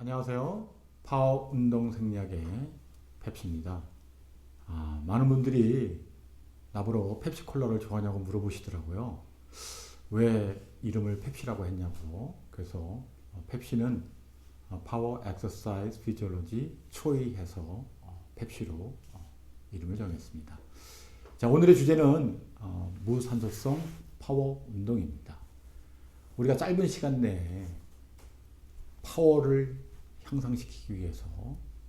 안녕하세요. 파워 운동 생략의 펩시입니다. 많은 분들이 나보러 펩시 콜라를 좋아하냐고 물어보시더라고요. 왜 이름을 펩시라고 했냐고. 그래서 펩시는 파워 엑서사이즈 피지올로지 초이해서 펩시로 이름을 정했습니다. 자, 오늘의 주제는 무산소성 파워 운동입니다. 우리가 짧은 시간 내에 파워를 향상시키기 위해서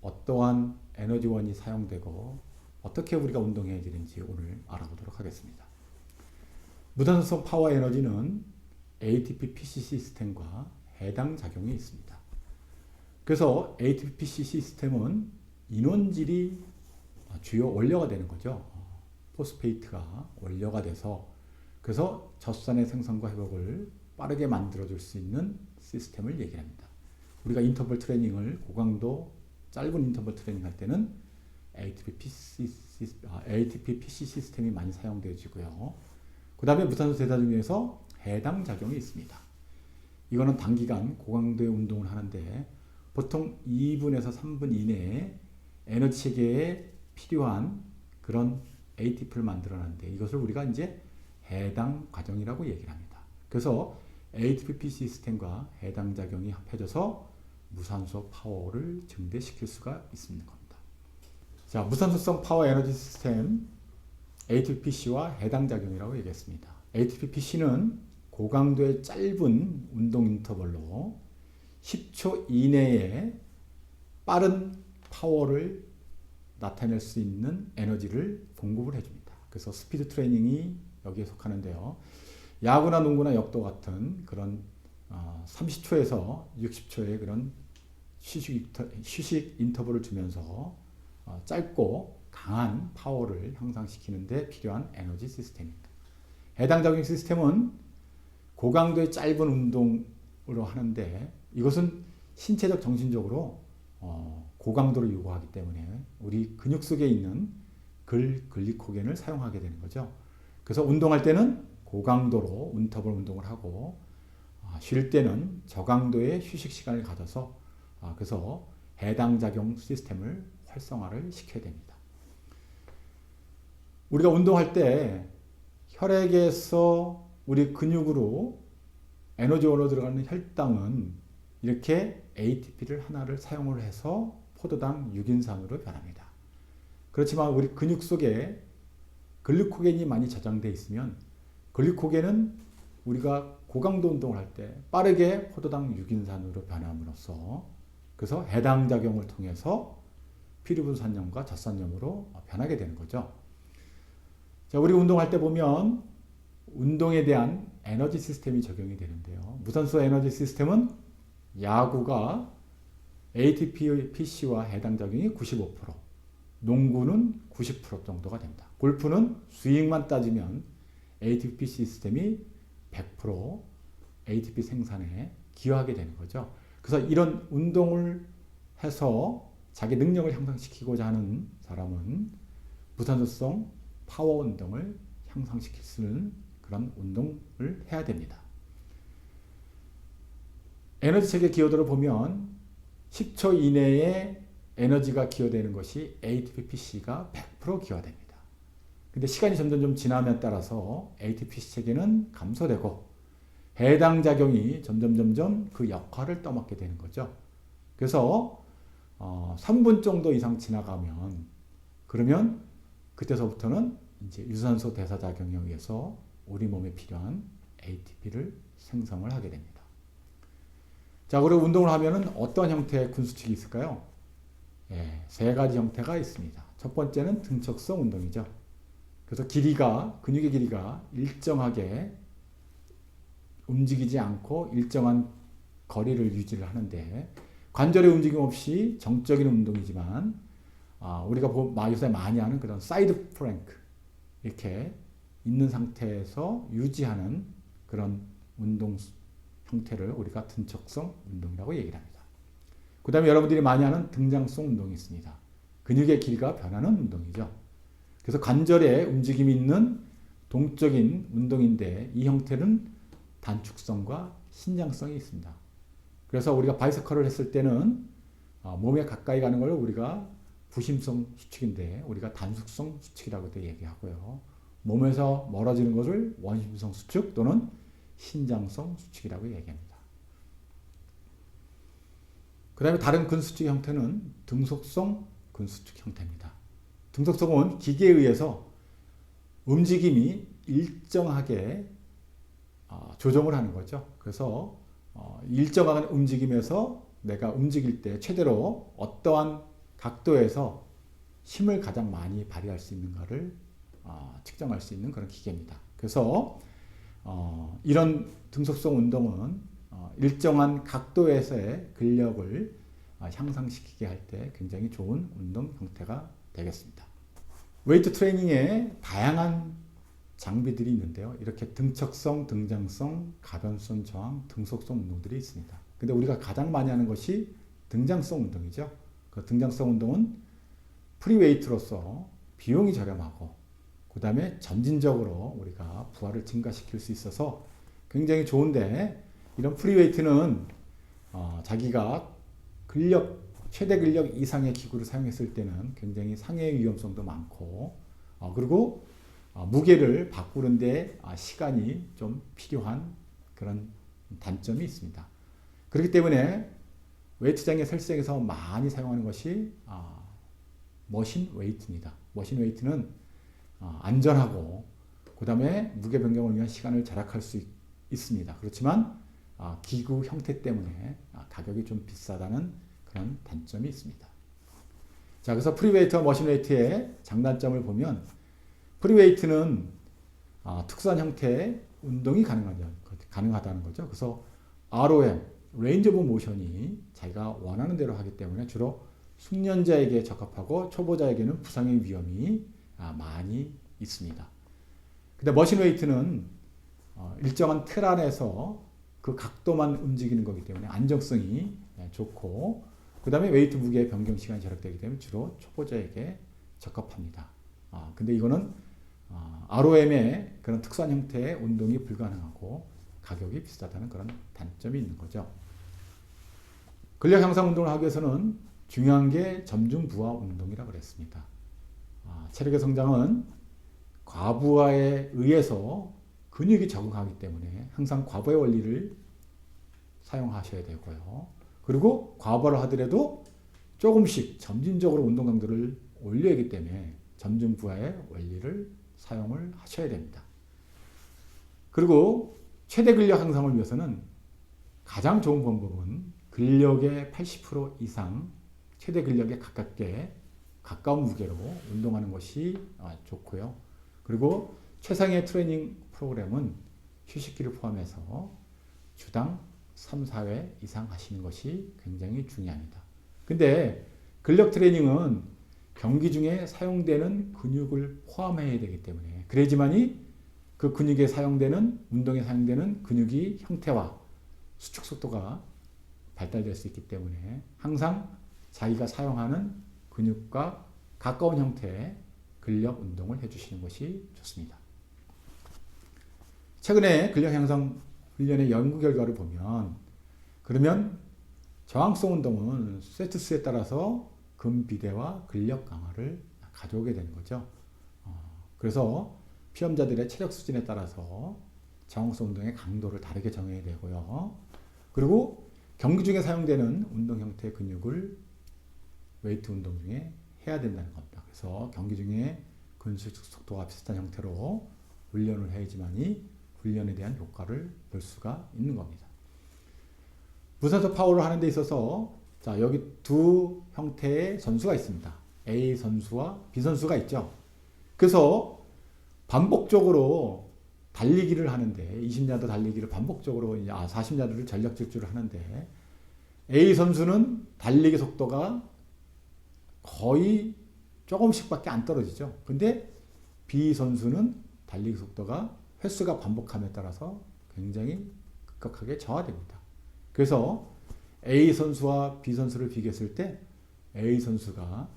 어떠한 에너지원이 사용되고 어떻게 우리가 운동해야 되는지 오늘 알아보도록 하겠습니다. 무산소성 파워 에너지는 ATP-PC 시스템과 해당 작용이 있습니다. 그래서 ATP-PC 시스템은 인원질이 주요 원료가 되는 거죠. 포스페이트가 원료가 돼서 그래서 젖산의 생성과 회복을 빠르게 만들어줄 수 있는 시스템을 얘기합니다. 우리가 인터벌 트레이닝을 고강도 짧은 인터벌 트레이닝 할 때는 ATP-PC 시스템이 많이 사용되어지고요. 그 다음에 무산소 대사 중에서 해당 작용이 있습니다. 이거는 단기간 고강도의 운동을 하는데 보통 2분에서 3분 이내에 에너지 체계에 필요한 그런 ATP를 만들어내는데 이것을 우리가 이제 해당 과정이라고 얘기를 합니다. 그래서 ATP 시스템과 해당 작용이 합해져서 무산소 파워를 증대시킬 수가 있는 겁니다. 자, 무산소성 파워 에너지 시스템 ATPC와 해당 작용이라고 얘기했습니다. ATPC는 고강도의 짧은 운동 인터벌로 10초 이내에 빠른 파워를 나타낼 수 있는 에너지를 공급을 해줍니다. 그래서 스피드 트레이닝이 여기에 속하는데요. 야구나 농구나 역도 같은 그런 30초에서 60초의 그런 휴식 인터벌을 주면서 짧고 강한 파워를 향상시키는 데 필요한 에너지 시스템입니다. 해당 작용 시스템은 고강도의 짧은 운동으로 하는데 이것은 신체적 정신적으로 고강도를 요구하기 때문에 우리 근육 속에 있는 글리코겐을 사용하게 되는 거죠. 그래서 운동할 때는 고강도로 인터벌 운동을 하고 쉴 때는 저강도의 휴식 시간을 가져서 그래서 해당 작용 시스템을 활성화를 시켜야 됩니다. 우리가 운동할 때 혈액에서 우리 근육으로 에너지원으로 들어가는 혈당은 이렇게 ATP를 하나를 사용을 해서 포도당 6인산으로 변합니다. 그렇지만 우리 근육 속에 글루코겐이 많이 저장되어 있으면 글루코겐은 우리가 고강도 운동을 할 때 빠르게 포도당 6인산으로 변함으로써 그래서 해당 작용을 통해서 피루분산염과 젖산염으로 변하게 되는 거죠. 자, 우리 운동할 때 보면 운동에 대한 에너지 시스템이 적용이 되는데요. 무산소 에너지 시스템은 야구가 ATP-PC와 해당 작용이 95%, 농구는 90% 정도가 됩니다. 골프는 스윙만 따지면 ATP 시스템이 100% ATP 생산에 기여하게 되는 거죠. 그래서 이런 운동을 해서 자기 능력을 향상시키고자 하는 사람은 무산소성 파워 운동을 향상시킬 수 있는 그런 운동을 해야 됩니다. 에너지 체계 기여도를 보면 10초 이내에 에너지가 기여되는 것이 ATP-PC가 100% 기여됩니다. 근데 시간이 점점 지남에 따라서 ATP-PC 체계는 감소되고 해당 작용이 점점 그 역할을 떠맡게 되는 거죠. 그래서 3분 정도 이상 지나가면 그러면 그때서부터는 이제 유산소 대사 작용에 의해서 우리 몸에 필요한 ATP를 생성을 하게 됩니다. 자, 그리고 운동을 하면은 어떤 형태의 근수칙이 있을까요? 세 가지 형태가 있습니다. 첫 번째는 등척성 운동이죠. 그래서 근육의 길이가 일정하게 움직이지 않고 일정한 거리를 유지를 하는데 관절의 움직임 없이 정적인 운동이지만 우리가 요새 많이 하는 그런 사이드 플랭크 이렇게 있는 상태에서 유지하는 그런 운동 형태를 우리가 등척성 운동이라고 얘기를 합니다. 그 다음에 여러분들이 많이 하는 등장성 운동이 있습니다. 근육의 길이가 변하는 운동이죠. 그래서 관절에 움직임이 있는 동적인 운동인데 이 형태는 단축성과 신장성이 있습니다. 그래서 우리가 바이서클을 했을 때는 몸에 가까이 가는 걸 우리가 부심성 수축인데 우리가 단속성 수축이라고도 얘기하고요. 몸에서 멀어지는 것을 원심성 수축 또는 신장성 수축이라고 얘기합니다. 그 다음에 다른 근수축 형태는 등속성 근수축 형태입니다. 등속성은 기계에 의해서 움직임이 일정하게 조정을 하는 거죠. 그래서 일정한 움직임에서 내가 움직일 때 최대로 어떠한 각도에서 힘을 가장 많이 발휘할 수 있는가를 측정할 수 있는 그런 기계입니다. 그래서 이런 등속성 운동은 일정한 각도에서의 근력을 향상시키게 할 때 굉장히 좋은 운동 형태가 되겠습니다. 웨이트 트레이닝에 다양한 장비들이 있는데요. 이렇게 등척성, 등장성, 가변성 저항, 등속성 운동들이 있습니다. 근데 우리가 가장 많이 하는 것이 등장성 운동이죠. 그 등장성 운동은 프리웨이트로서 비용이 저렴하고 그 다음에 점진적으로 우리가 부하를 증가시킬 수 있어서 굉장히 좋은데 이런 프리웨이트는 자기가 최대 근력 이상의 기구를 사용했을 때는 굉장히 상해 위험성도 많고 그리고 무게를 바꾸는데 시간이 좀 필요한 그런 단점이 있습니다. 그렇기 때문에 웨이트장의 설정에서 많이 사용하는 것이 머신 웨이트입니다. 머신 웨이트는 안전하고 그 다음에 무게 변경을 위한 시간을 절약할 수 있습니다. 그렇지만 기구 형태 때문에 가격이 좀 비싸다는 그런 단점이 있습니다. 자, 그래서 프리웨이트와 머신웨이트의 장단점을 보면 프리웨이트는 특수한 형태의 운동이 가능하다는 거죠. 그래서 ROM, 레인지 오브 모션이 자기가 원하는 대로 하기 때문에 주로 숙련자에게 적합하고 초보자에게는 부상의 위험이 많이 있습니다. 근데 머신웨이트는 일정한 틀 안에서 그 각도만 움직이는 거기 때문에 안정성이 좋고 그 다음에 웨이트 무게의 변경 시간이 절약되기 때문에 주로 초보자에게 적합합니다. 근데 이거는 ROM의 그런 특수한 형태의 운동이 불가능하고 가격이 비싸다는 그런 단점이 있는 거죠. 근력 향상 운동을 하기 위해서는 중요한 게 점중 부하 운동이라고 그랬습니다. 체력의 성장은 과부하에 의해서 근육이 적응하기 때문에 항상 과부의 원리를 사용하셔야 되고요. 그리고 과부하를 하더라도 조금씩 점진적으로 운동 강도를 올려야 하기 때문에 점중 부하의 원리를 사용을 하셔야 됩니다. 그리고 최대 근력 향상을 위해서는 가장 좋은 방법은 근력의 80% 이상 최대 근력에 가까운 무게로 운동하는 것이 좋고요. 그리고 최상의 트레이닝 프로그램은 휴식기를 포함해서 주당 3, 4회 이상 하시는 것이 굉장히 중요합니다. 근데 근력 트레이닝은 경기 중에 사용되는 근육을 포함해야 되기 때문에 그래야지만이 그 근육에 사용되는 운동에 사용되는 근육이 형태와 수축 속도가 발달될 수 있기 때문에 항상 자기가 사용하는 근육과 가까운 형태의 근력 운동을 해주시는 것이 좋습니다. 최근에 근력 향상 훈련의 연구 결과를 보면 그러면 저항성 운동은 세트 수에 따라서 근비대와 근력 강화를 가져오게 되는 거죠. 그래서 피험자들의 체력 수준에 따라서 저항성 운동의 강도를 다르게 정해야 되고요. 그리고 경기 중에 사용되는 운동 형태의 근육을 웨이트 운동 중에 해야 된다는 겁니다. 그래서 경기 중에 근수축 속도가 비슷한 형태로 훈련을 해야지만이 훈련에 대한 효과를 볼 수가 있는 겁니다. 무산소 파워를 하는 데 있어서 자, 여기 두 형태의 선수가 있습니다. A 선수와 B 선수가 있죠. 그래서 반복적으로 달리기를 하는데 20야드 달리기를 반복적으로 40야드를 전력 질주를 하는데 A 선수는 달리기 속도가 거의 조금씩밖에 안 떨어지죠. 근데 B 선수는 달리기 속도가 횟수가 반복함에 따라서 굉장히 급격하게 저하됩니다. 그래서 A 선수와 B 선수를 비교했을 때 A 선수가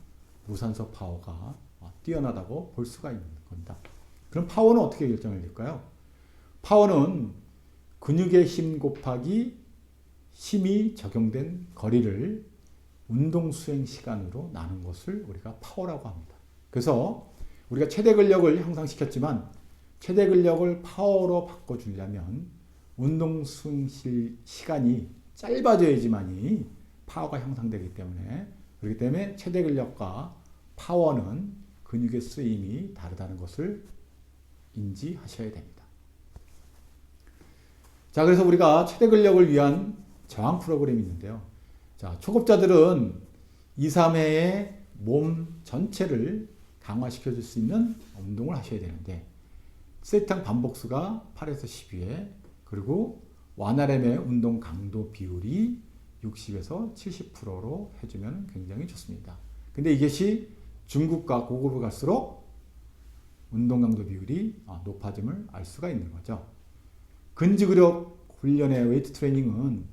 무산소 파워가 뛰어나다고 볼 수가 있는 겁니다. 그럼 파워는 어떻게 결정을 될까요? 파워는 근육의 힘 곱하기 힘이 적용된 거리를 운동 수행 시간으로 나눈 것을 우리가 파워라고 합니다. 그래서 우리가 최대 근력을 향상시켰지만 최대 근력을 파워로 바꿔주려면 운동 수행 시간이 짧아져야지만이 파워가 향상되기 때문에, 그렇기 때문에 최대 근력과 파워는 근육의 쓰임이 다르다는 것을 인지하셔야 됩니다. 자, 그래서 우리가 최대 근력을 위한 저항 프로그램이 있는데요. 자, 초급자들은 2, 3회에 몸 전체를 강화시켜 줄 수 있는 운동을 하셔야 되는데, 세트당 반복수가 8에서 12회, 그리고 원RM의 운동 강도 비율이 60에서 70%로 해주면 굉장히 좋습니다. 근데 이것이 중급과 고급을 갈수록 운동 강도 비율이 높아짐을 알 수가 있는 거죠. 근지구력 훈련의 웨이트 트레이닝은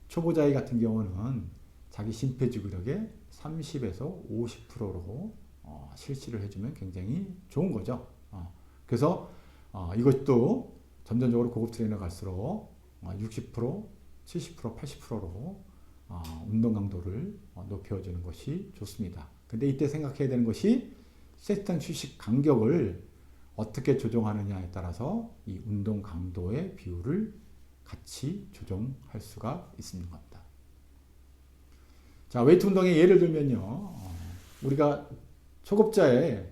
초보자의 같은 경우는 자기 심폐지구력의 30에서 50%로 실시를 해주면 굉장히 좋은 거죠. 그래서 이것도 점점적으로 고급 트레이너 갈수록 60%, 70%, 80%로 운동 강도를 높여주는 것이 좋습니다. 근데 이때 생각해야 되는 것이 세트당 휴식 간격을 어떻게 조정하느냐에 따라서 이 운동 강도의 비율을 같이 조정할 수가 있는 겁니다. 자, 웨이트 운동의 예를 들면요. 우리가 초급자의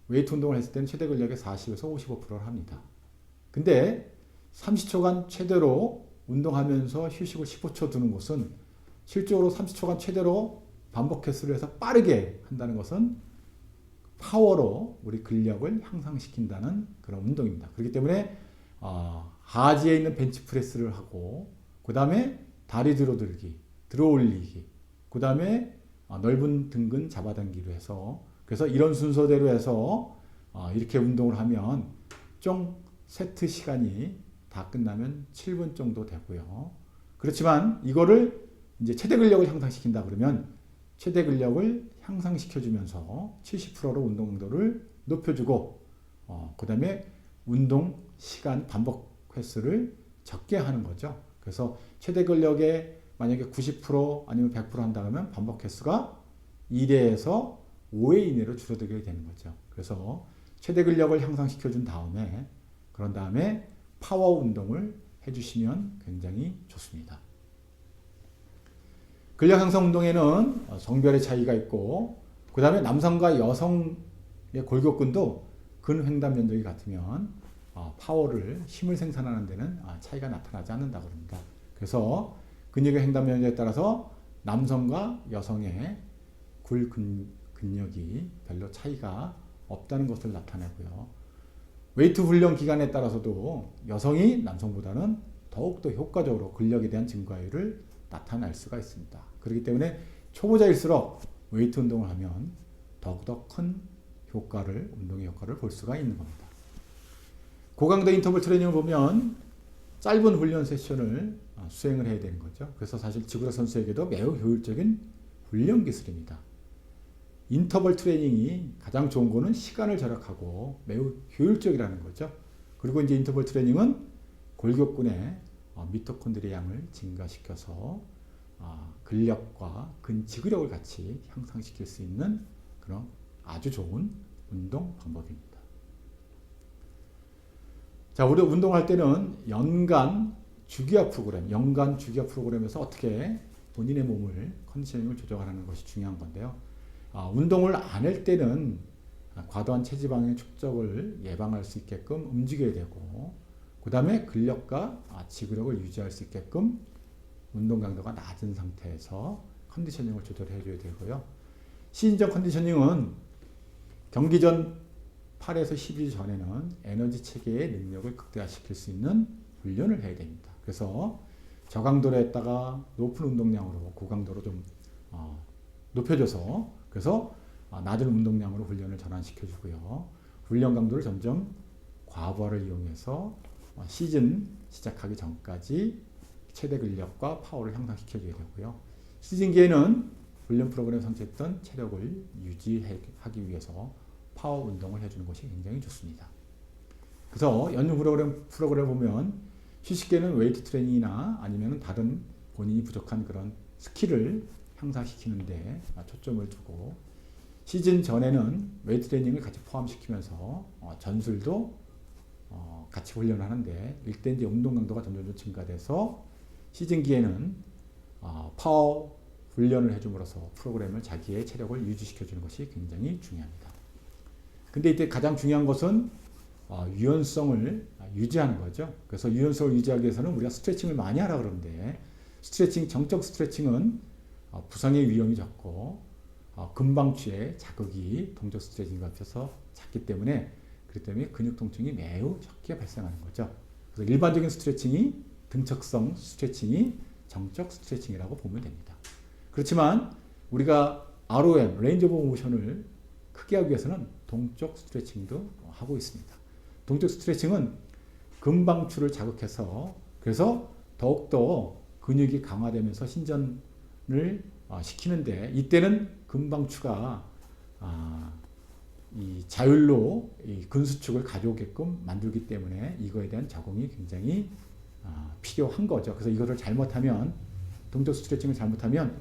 웨이트 운동을 했을 때는 최대 근력의 40에서 55%를 합니다. 근데 30초간 최대로 운동하면서 휴식을 15초 두는 것은 실적으로 30초간 최대로 반복 횟수를 해서 빠르게 한다는 것은 파워로 우리 근력을 향상시킨다는 그런 운동입니다. 그렇기 때문에 하지에 있는 벤치프레스를 하고, 그 다음에 다리 뒤로 들기, 들어 올리기, 그 다음에 넓은 등근 잡아당기로 해서, 그래서 이런 순서대로 해서 이렇게 운동을 하면 총 세트 시간이 다 끝나면 7분 정도 되고요. 그렇지만 이거를 이제 최대 근력을 향상시킨다 그러면 최대 근력을 향상시켜주면서 70%로 운동 강도를 높여주고, 그 다음에 운동 시간 반복 횟수를 적게 하는 거죠. 그래서 최대 근력에 만약에 90% 아니면 100% 한다 그러면 반복 횟수가 1회에서 5회 이내로 줄어들게 되는 거죠. 그래서 최대 근력을 향상시켜준 다음에, 그런 다음에 파워 운동을 해주시면 굉장히 좋습니다. 근력 향상 운동에는 성별의 차이가 있고, 그 다음에 남성과 여성의 골격근도 근횡단 면적이 같으면 파워를, 힘을 생산하는 데는 차이가 나타나지 않는다고 합니다. 그래서 근육의 횡단 면적에 따라서 남성과 여성의 근력이 별로 차이가 없다는 것을 나타내고요. 웨이트 훈련 기간에 따라서도 여성이 남성보다는 더욱더 효과적으로 근력에 대한 증가율을 나타낼 수가 있습니다. 그렇기 때문에 초보자일수록 웨이트 운동을 하면 더욱더 큰 효과를, 운동의 효과를 볼 수가 있는 겁니다. 고강도 인터벌 트레이닝을 보면 짧은 훈련 세션을 수행을 해야 되는 거죠. 그래서 사실 지구력 선수에게도 매우 효율적인 훈련 기술입니다. 인터벌 트레이닝이 가장 좋은 거는 시간을 절약하고 매우 효율적이라는 거죠. 그리고 이제 인터벌 트레이닝은 골격근의 미토콘드리아 양을 증가시켜서 근력과 근지구력을 같이 향상시킬 수 있는 그런 아주 좋은 운동 방법입니다. 자, 우리 운동할 때는 연간 주기화 프로그램에서 어떻게 본인의 몸을, 컨디셔닝을 조정하는 것이 중요한 건데요. 운동을 안 할 때는 과도한 체지방의 축적을 예방할 수 있게끔 움직여야 되고, 그 다음에 근력과 지구력을 유지할 수 있게끔 운동 강도가 낮은 상태에서 컨디셔닝을 조절해 줘야 되고요. 시즌 컨디셔닝은 경기 전 8에서 10일 전에는 에너지 체계의 능력을 극대화시킬 수 있는 훈련을 해야 됩니다. 그래서 저강도로 했다가 높은 운동량으로 고강도로 좀 높여줘서, 그래서 낮은 운동량으로 훈련을 전환시켜 주고요. 훈련 강도를 점점 과부하를 이용해서 시즌 시작하기 전까지 최대 근력과 파워를 향상시켜 줘야 되고요. 시즌기에는 훈련 프로그램에 선택했던 체력을 유지하기 위해서 파워 운동을 해주는 것이 굉장히 좋습니다. 그래서 연중 프로그램 보면 휴식기에는 웨이트 트레이닝이나 아니면 다른 본인이 부족한 그런 스킬을 향상시키는데 초점을 두고 시즌 전에는 웨이트 트레이닝을 같이 포함시키면서 전술도 같이 훈련을 하는데 일대 이제 운동 강도가 점점 증가돼서 시즌기에는 파워 훈련을 해줌으로써 프로그램을 자기의 체력을 유지시켜주는 것이 굉장히 중요합니다. 근데 이때 가장 중요한 것은 유연성을 유지하는 거죠. 그래서 유연성을 유지하기 위해서는 우리가 스트레칭을 많이 하라 그러는데 정적 스트레칭은 부상의 위험이 적고 금방추의 자극이 동적 스트레칭과 합쳐서 작기 때문에 그렇기 때문에 근육 통증이 매우 적게 발생하는 거죠. 그래서 일반적인 스트레칭이 등척성 스트레칭이 정적 스트레칭이라고 보면 됩니다. 그렇지만 우리가 ROM, 레인지 오브 모션을 크게 하기 위해서는 동적 스트레칭도 하고 있습니다. 동적 스트레칭은 금방추를 자극해서 그래서 더욱더 근육이 강화되면서 신전을 시키는데 이때는 금방추가 이 자율로 이 근수축을 가져오게끔 만들기 때문에 이거에 대한 적응이 굉장히 필요한 거죠. 그래서 이거를 잘못하면 동적 스트레칭을 잘못하면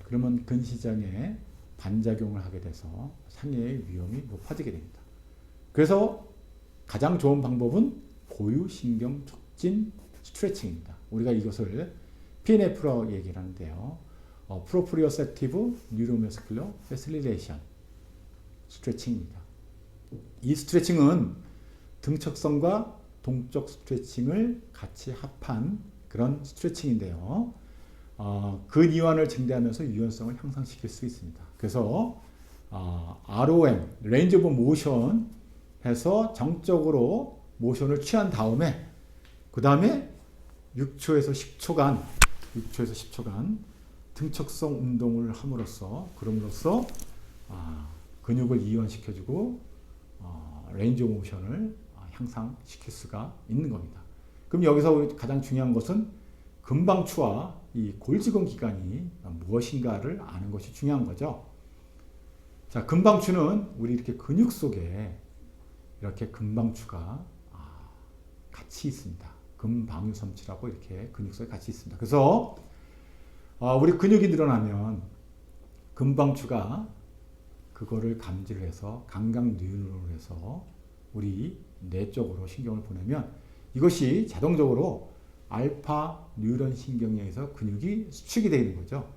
그러면 근시장에 반작용을 하게 돼서 상해의 위험이 높아지게 됩니다. 그래서 가장 좋은 방법은 고유신경 촉진 스트레칭입니다. 우리가 이것을 PNF라고 얘기를 하는데요. 프로프리오셉티브 뉴로머스큘러 패실리테이션 스트레칭입니다. 이 스트레칭은 등척성과 동적 스트레칭을 같이 합한 그런 스트레칭인데요. 근이완을 증대하면서 유연성을 향상시킬 수 있습니다. 그래서 ROM, 레인지 오브 모션 해서 정적으로 모션을 취한 다음에 그 다음에 6초에서 10초간 등척성 운동을 그럼으로써 근육을 이완시켜주고 레인지 오브 모션을 향상시킬 수가 있는 겁니다. 그럼 여기서 가장 중요한 것은 금방추와 이 골지건 기관이 무엇인가를 아는 것이 중요한 거죠. 자, 금방추는 우리 이렇게 근육 속에 이렇게 금방추가 같이 있습니다. 금방유섬치라고 이렇게 근육 속에 같이 있습니다. 그래서 우리 근육이 늘어나면 금방추가 그거를 감지를 해서 감각뉴런으로 해서 우리 뇌 쪽으로 신경을 보내면 이것이 자동적으로 알파 뉴런 신경에 의해서 근육이 수축이 되는 거죠.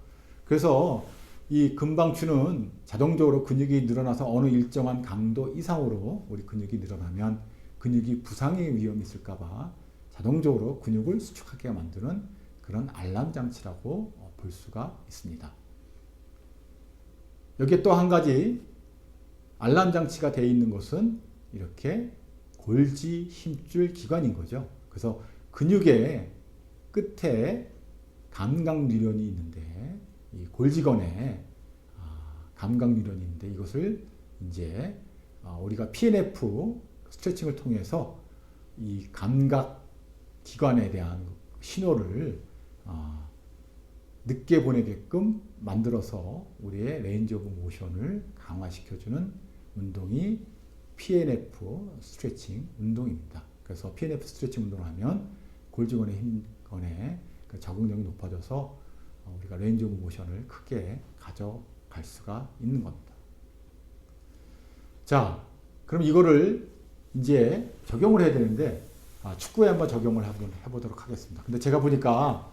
그래서 이 금방추는 자동적으로 근육이 늘어나서 어느 일정한 강도 이상으로 우리 근육이 늘어나면 근육이 부상의 위험이 있을까봐 자동적으로 근육을 수축하게 만드는 그런 알람 장치라고 볼 수가 있습니다. 여기에 또 한 가지 알람 장치가 되어 있는 것은 이렇게 골지 힘줄 기관인 거죠. 그래서 근육의 끝에 감각뉴런이 있는데 이 골지건에 감각뉴런이 있는데 이것을 이제 우리가 PNF 스트레칭을 통해서 이 감각 기관에 대한 신호를 늦게 보내게끔 만들어서 우리의 레인지 오브 모션을 강화시켜주는 운동이 PNF 스트레칭 운동입니다. 그래서 PNF 스트레칭 운동을 하면 골지건의 힘건의 그 적응력이 높아져서 우리가 레인지 오브 모션을 크게 가져갈 수가 있는 겁니다. 자, 그럼 이거를 이제 적용을 해야 되는데 축구에 한번 적용을 해보도록 하겠습니다. 근데 제가 보니까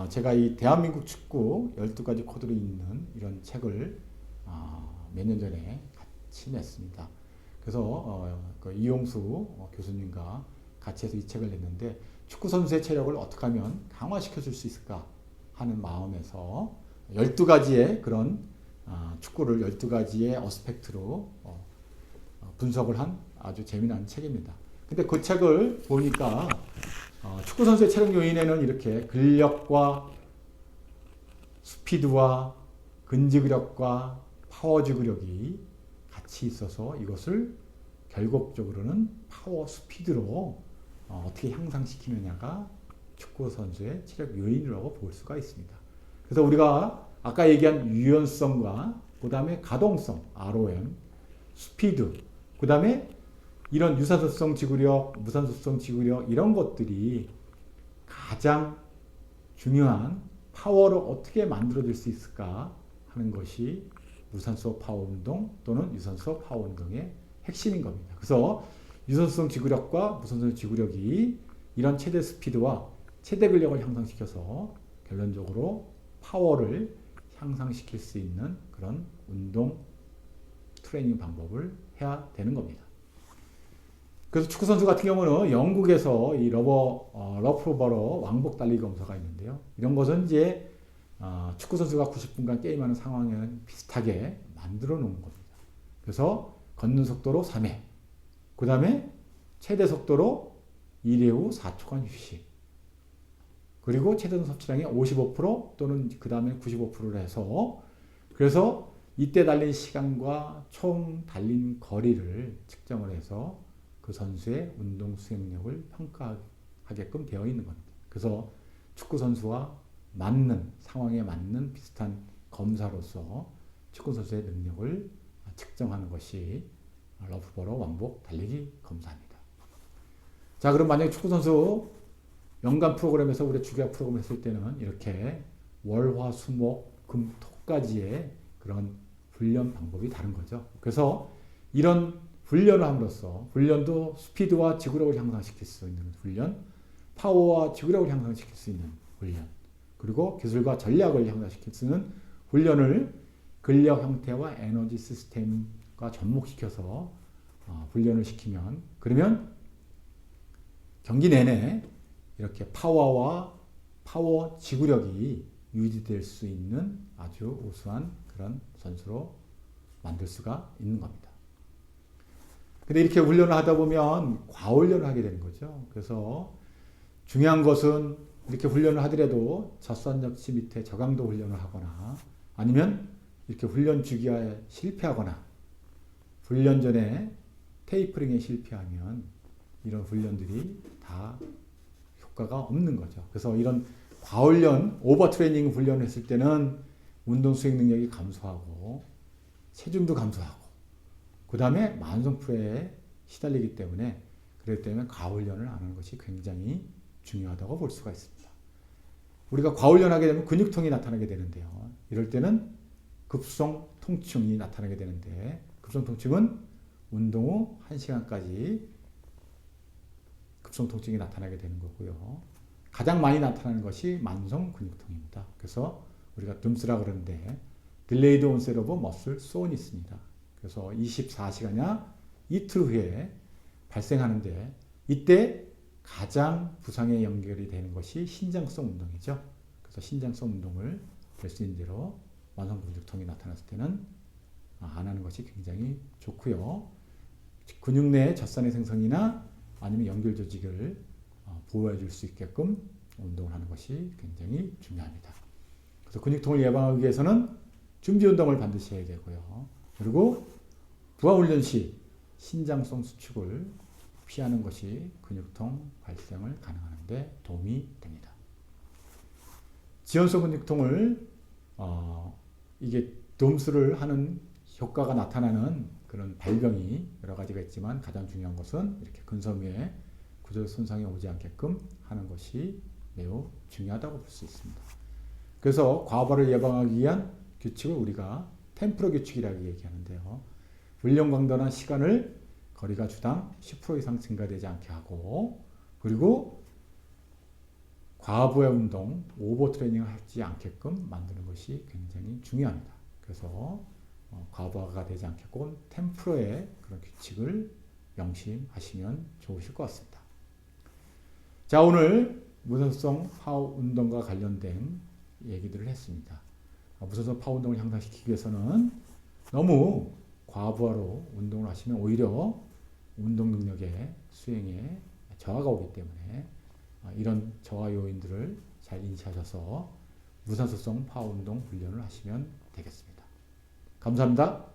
제가 이 대한민국 축구 12가지 코드로 있는 이런 책을 몇 년 전에 같이 냈습니다. 그래서 그 이용수 교수님과 같이 해서 이 책을 냈는데 축구 선수의 체력을 어떻게 하면 강화시켜 줄 수 있을까 하는 마음에서 12가지의 그런 축구를 12가지의 어스펙트로 분석을 한 아주 재미난 책입니다. 근데 그 책을 보니까 축구 선수의 체력 요인에는 이렇게 근력과 스피드와 근지구력과 파워지구력이 같이 있어서 이것을 결국적으로는 파워 스피드로 어떻게 향상시키느냐가 축구 선수의 체력 요인이라고 볼 수가 있습니다. 그래서 우리가 아까 얘기한 유연성과 그 다음에 가동성, ROM, 스피드, 그 다음에 이런 유산소성 지구력, 무산소성 지구력 이런 것들이 가장 중요한 파워를 어떻게 만들어낼 수 있을까 하는 것이 무산소 파워 운동 또는 유산소 파워 운동의 핵심인 겁니다. 그래서 유산소성 지구력과 무산소성 지구력이 이런 최대 스피드와 최대 근력을 향상시켜서 결론적으로 파워를 향상시킬 수 있는 그런 운동 트레이닝 방법을 해야 되는 겁니다. 그래서 축구 선수 같은 경우는 영국에서 이 러프버러 왕복 달리기 검사가 있는데요. 이런 것은 이제 축구 선수가 90분간 게임하는 상황에 비슷하게 만들어 놓은 겁니다. 그래서 걷는 속도로 3회, 그 다음에 최대 속도로 1회 후 4초간 휴식, 그리고 최대 섭취량의 55% 또는 그 다음에 95%를 해서 그래서 이때 달린 시간과 총 달린 거리를 측정을 해서 그 선수의 운동 수행력을 평가하게끔 되어 있는 겁니다. 그래서 축구 선수와 맞는 상황에 맞는 비슷한 검사로서 축구 선수의 능력을 측정하는 것이 러프버러 왕복 달리기 검사입니다. 자, 그럼 만약에 축구 선수 연간 프로그램에서 우리 주기학 프로그램 했을 때는 이렇게 월, 화, 수, 목, 금, 토까지의 그런 훈련 방법이 다른 거죠. 그래서 이런 훈련을 함으로써 훈련도 스피드와 지구력을 향상시킬 수 있는 훈련, 파워와 지구력을 향상시킬 수 있는 훈련, 그리고 기술과 전략을 향상시킬 수 있는 훈련을 근력 형태와 에너지 시스템과 접목시켜서 훈련을 시키면 그러면 경기 내내 이렇게 파워와 파워 지구력이 유지될 수 있는 아주 우수한 그런 선수로 만들 수가 있는 겁니다. 근데 이렇게 훈련을 하다 보면 과훈련을 하게 되는 거죠. 그래서 중요한 것은 이렇게 훈련을 하더라도 젖산역치 밑에 저강도 훈련을 하거나 아니면 이렇게 훈련 주기에 실패하거나 훈련 전에 테이퍼링에 실패하면 이런 훈련들이 다 효과가 없는 거죠. 그래서 이런 과훈련, 오버트레이닝 훈련을 했을 때는 운동 수행 능력이 감소하고 체중도 감소하고 그 다음에 만성불에 시달리기 때문에 그렇기 때문에 과훈련을 안 하는 것이 굉장히 중요하다고 볼 수가 있습니다. 우리가 과훈련하게 되면 근육통이 나타나게 되는데요. 이럴 때는 급성 통증이 나타나게 되는데 급성 통증은 운동 후 1시간까지 급성 통증이 나타나게 되는 거고요. 가장 많이 나타나는 것이 만성 근육통입니다. 그래서 우리가 둠스라 그러는데 딜레이드 온셋 오브 머슬 소원이 있습니다. 그래서 24시간이나 이틀 후에 발생하는데 이때 가장 부상에 연결이 되는 것이 신장성 운동이죠. 그래서 신장성 운동을 될 수 있는 대로 만성 근육통이 나타났을 때는 안 하는 것이 굉장히 좋고요. 근육 내 젖산의 생성이나 아니면 연결 조직을 보호해 줄 수 있게끔 운동을 하는 것이 굉장히 중요합니다. 그래서 근육통을 예방하기 위해서는 준비 운동을 반드시 해야 되고요. 그리고 부하훈련 시 신장성 수축을 피하는 것이 근육통 발생을 가능하는 데 도움이 됩니다. 지연성 근육통을 이게 덤스를 하는 효과가 나타나는 그런 발병이 여러 가지가 있지만 가장 중요한 것은 이렇게 근섬유에 구조 손상이 오지 않게끔 하는 것이 매우 중요하다고 볼 수 있습니다. 그래서 과부하를 예방하기 위한 규칙을 우리가 템프로 규칙이라고 얘기하는데요. 훈련 강도나 시간을 거리가 주당 10% 이상 증가되지 않게 하고 그리고 과부하 운동, 오버 트레이닝을 하지 않게끔 만드는 것이 굉장히 중요합니다. 그래서 과부하가 되지 않게끔 템프로의 그런 규칙을 명심하시면 좋으실 것 같습니다. 자, 오늘 무산소성 파워 운동과 관련된 얘기들을 했습니다. 무산소 파워 운동을 향상시키기 위해서는 너무 과부하로 운동을 하시면 오히려 운동 능력의 수행에 저하가 오기 때문에 이런 저하 요인들을 잘 인지하셔서 무산소성 파워 운동 훈련을 하시면 되겠습니다. 감사합니다.